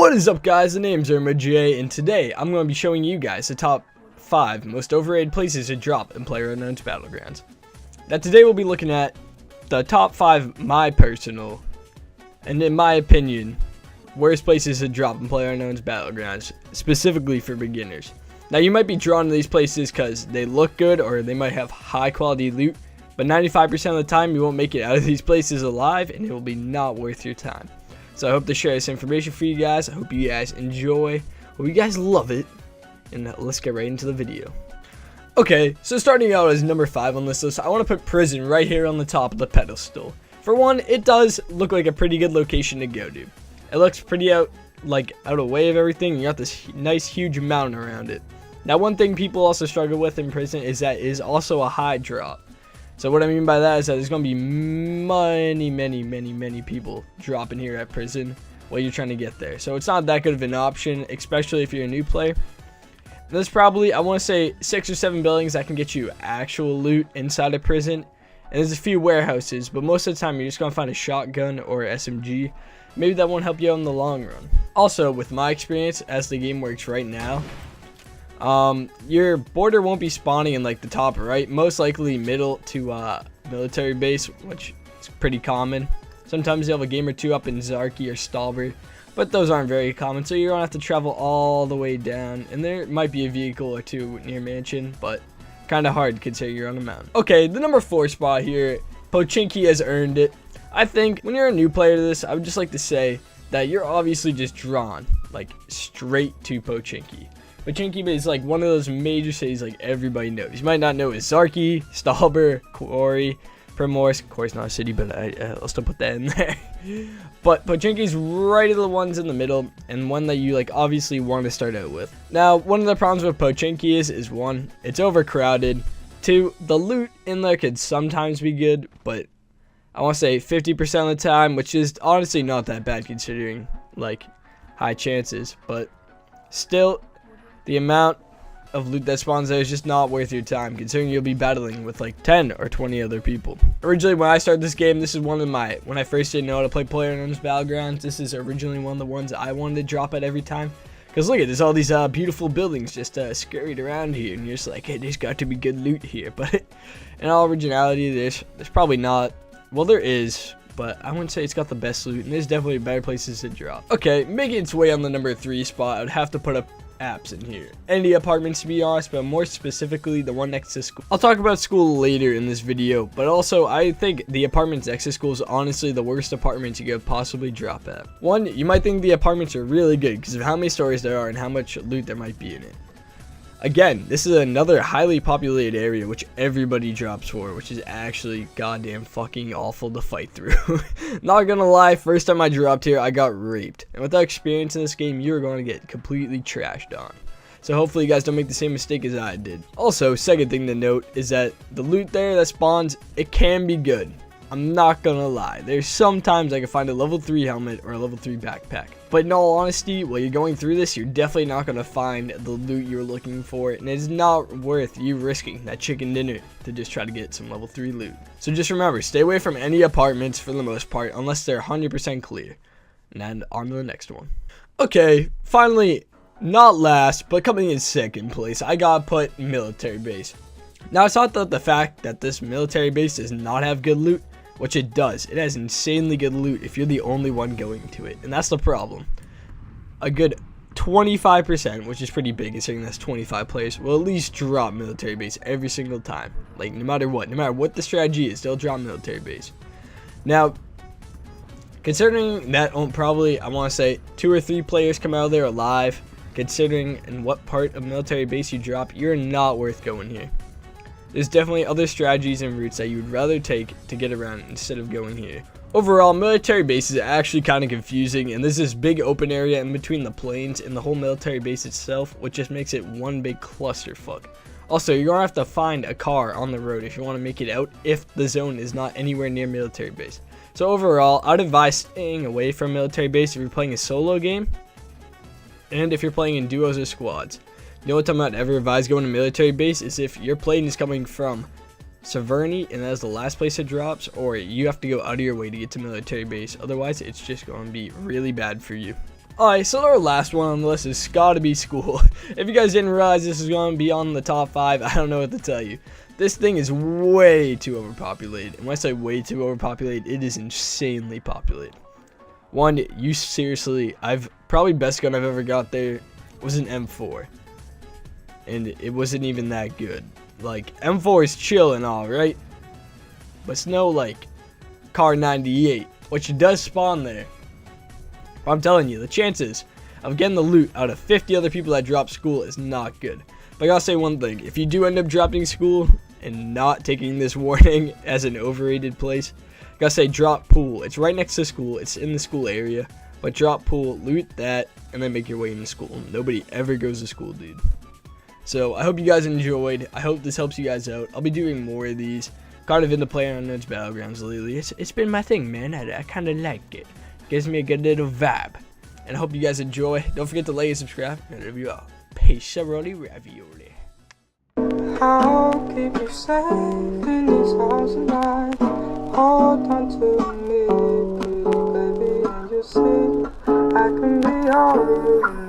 What is up, guys? The name's Ermojay, and today I'm going to be showing you guys the top 5 most overrated places to drop in PlayerUnknown's Battlegrounds. Now today we'll be looking at the top 5 my personal, and in my opinion, worst places to drop in PlayerUnknown's Battlegrounds, specifically for beginners. Now you might be drawn to these places because they look good or they might have high quality loot, but 95% of the time you won't make it out of these places alive, and it will be not worth your time. So I hope to share this information for you guys. I hope you guys enjoy. Hope you guys love it. And let's get right into the video. Okay, so starting out as number 5 on this list, I want to put prison right here on the top of the pedestal. For one, it does look like a pretty good location to go to. It looks pretty out of the way of everything. You got this nice huge mountain around it. Now one thing people also struggle with in prison is that it is also a high drop. So what I mean by that is that there's going to be many people dropping here at prison while you're trying to get there. So it's not that good of an option, especially if you're a new player. And there's probably, I want to say, 6 or 7 buildings that can get you actual loot inside of prison. And there's a few warehouses, but most of the time you're just going to find a shotgun or SMG. Maybe that won't help you out in the long run. Also, with my experience, as the game works right now, your border won't be spawning in like the top right, most likely middle to military base, which is pretty common. Sometimes you'll have a game or two up in Zarki or Stalber, but those aren't very common, so you're gonna have to travel all the way down, and there might be a vehicle or two near mansion, but kind of hard considering you're on a mountain. Okay, the number 4 spot here, Pochinki has earned it. I think when you're a new player to this, I would just like to say that you're obviously just drawn like straight to Pochinki. Pochinki is like one of those major cities like everybody knows. You might not know it's Zarki, Stalber, Quarry, Primorsk. Quarry's not a city, but I'll still put that in there. But Pochinki's right of the ones in the middle, and one that you like obviously want to start out with. Now, one of the problems with Pochinki is 1, it's overcrowded. 2, the loot in there could sometimes be good, but I want to say 50% of the time, which is honestly not that bad considering like high chances, but still, the amount of loot that spawns there is just not worth your time, considering you'll be battling with like 10 or 20 other people. Originally, when I started this game, this is one of my, when I first didn't know how to play PlayerUnknown's Battlegrounds, this is originally one of the ones I wanted to drop at every time. Because look at, there's all these beautiful buildings just scurried around here, and you're just like, hey, there's got to be good loot here. But in all originality, there's probably not. Well, there is, but I wouldn't say it's got the best loot, and there's definitely better places to drop. Okay, making its way on the number 3 spot, I would have to put up apps in here. Any apartments, to be honest, but more specifically the one next to school. I'll talk about school later in this video, but also I think the apartments next to school is honestly the worst apartments you could possibly drop at. 1, you might think the apartments are really good because of how many stories there are and how much loot there might be in it. Again, this is another highly populated area which everybody drops for, which is actually goddamn fucking awful to fight through. Not gonna lie, first time I dropped here, I got raped. And without experience in this game, you're going to get completely trashed on. So hopefully you guys don't make the same mistake as I did. Also, second thing to note is that the loot there that spawns, it can be good. I'm not gonna lie. There's sometimes I can find a level 3 helmet or a level 3 backpack. But in all honesty, while you're going through this, you're definitely not gonna find the loot you're looking for. And it's not worth you risking that chicken dinner to just try to get some level 3 loot. So just remember, stay away from any apartments for the most part, unless they're 100% clear. And then on to the next one. Okay, finally, not last, but coming in second place, I gotta put Military Base. Now, it's not the fact that this Military Base does not have good loot, which it does. It has insanely good loot if you're the only one going to it, and that's the problem. A good 25%, which is pretty big considering that's 25 players, will at least drop Military Base every single time. Like, no matter what the strategy is, they'll drop Military Base. Now, considering that probably, I want to say, 2 or 3 players come out of there alive, considering in what part of Military Base you drop, you're not worth going here. There's definitely other strategies and routes that you would rather take to get around instead of going here. Overall, Military Base is actually kind of confusing, and there's this big open area in between the plains and the whole Military Base itself, which just makes it one big clusterfuck. Also, you're going to have to find a car on the road if you want to make it out if the zone is not anywhere near Military Base. So overall, I'd advise staying away from Military Base if you're playing a solo game, and if you're playing in duos or squads. The only time I'd ever advise going to Military Base is if your plane is coming from Severny and that is the last place it drops, or you have to go out of your way to get to Military Base. Otherwise, it's just going to be really bad for you. Alright, so our last one on the list is gotta be school. If you guys didn't realize this is gonna be on the top 5, I don't know what to tell you. This thing is way too overpopulated. And when I say way too overpopulated, it is insanely populated. One, you seriously, probably best gun I've ever got there was an M4. And it wasn't even that good. Like, M4 is chill and all, right? But it's no, like, Car 98, which does spawn there. But I'm telling you, the chances of getting the loot out of 50 other people that drop school is not good. But I gotta say one thing, if you do end up dropping school and not taking this warning as an overrated place, I gotta say drop pool. It's right next to school, it's in the school area. But drop pool, loot that, and then make your way into school. Nobody ever goes to school, dude. So I hope you guys enjoyed. I hope this helps you guys out. I'll be doing more of these. Kind of into PlayerUnknown's Battlegrounds lately. It's been my thing, man. I kind of like it. Gives me a good little vibe. And I hope you guys enjoy. Don't forget to like and subscribe. And if you are, peace, ravioli. I'll keep you safe in this house tonight. Hold on to me, please, baby, and you see I can be all you